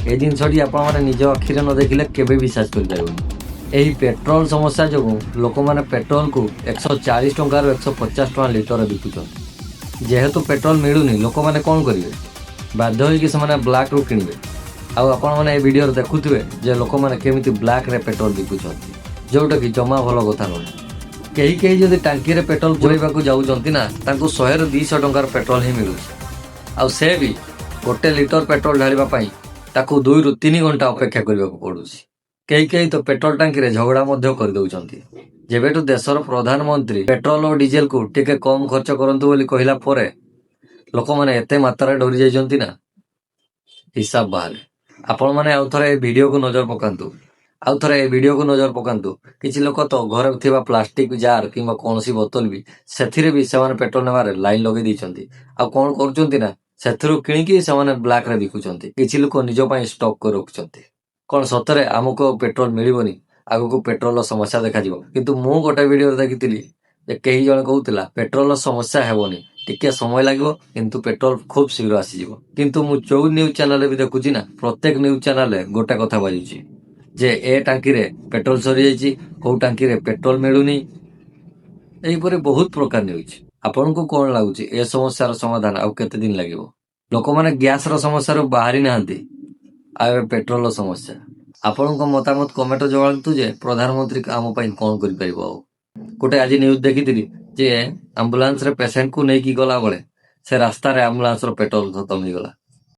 ए जिनसटी आपने निज अखिरे न देखिले केबे विश्वास करें। यही पेट्रोल समस्या जो लोक मैंने पेट्रोल को 140 टंकार 150 टका लिटर बिकुचन। जेहेतु पेट्रोल मिलूनी लोक मैंने कौन करेंगे, बाध्य होइकि से ब्लैक रू किणवे। आपने वीडियो देखुए जे लोक मैंने केमी ब्लैक रे पेट्रोल बिकुचन, जोटा कि जमा भल कथा नुहे। कहीं कहीं जब टांकी रे पेट्रोल पुरैबा जाऊँच ना 100 200 टंकार पेट्रोल ही मिलूँ। आउ से भी गोटे लिटर पेट्रोल ढालिबाई ताकू 2 ରୁ 3 घंटा अपेक्षा करने को पड़ुछि। कई कई तो पेट्रोल टांकी रे झगड़ा मध्य कर दउछंती। जेबेठु देशर प्रधानमंत्री पेट्रोल और डीजेल को टिके कम खर्च करंतु बोली कहिला परे लोक माने एते मात्रा डरी जाइछंती ना हिसाब बाहर। आपण माने आउ थरे ए वीडियो को नजर पकांतु, आउ थरे ए वीडियो को नजर पकांतु। किछि लोक तो घर थिबा प्लास्टिक जार किंबा कोनसी बोतल भी सेथिरे भी सेमाने पेट्रोल नेबारे लाइन लगे दैछंती। आ कोन करूछंती ना सेथिरु किणिकी सेमाने ब्लैक रे बिकुछंती। किछि लोक निज पई स्टॉक कर रखुछंती। कौन सतरे आमको पेट्रोल मिलबनी, आगको पेट्रोल समस्या देखा जिवो। किंतु मु गोटे वीडियो देखिथिली जे कई जण कहउतला पेट्रोल समस्या हेबोनी, टिके समय लागो किंतु पेट्रोल खूब शीघ्र आसी जिवो। किंतु मु जो न्यूज चैनल भी देखुची ना प्रत्येक न्यूज चैनल गोटे कथा बाजुची जे ए टांकी रे पेट्रोल सरी जाइची, को टांकी रे पेट्रोल मिलुनी। एहीपरि बहुत प्रकार न्यूज। आपनको कौन लगुची ए समस्यार समाधान आउ केते दिन लागिवो? लोक माने गैस रो समस्या रो बाहरी नाहंती, आ पेट्रोल समस्या। आपनको मतामत कमेंट जवाबतु जे प्रधानमंत्री आम पई कोन करि परिबो। गोटे आज न्यूज देखिथिली जे एम्बुलेंस रे पेशेंट को नेकी गला बळे से रास्ता रे एम्बुलेंस रो पेट्रोल खत्म हो गला।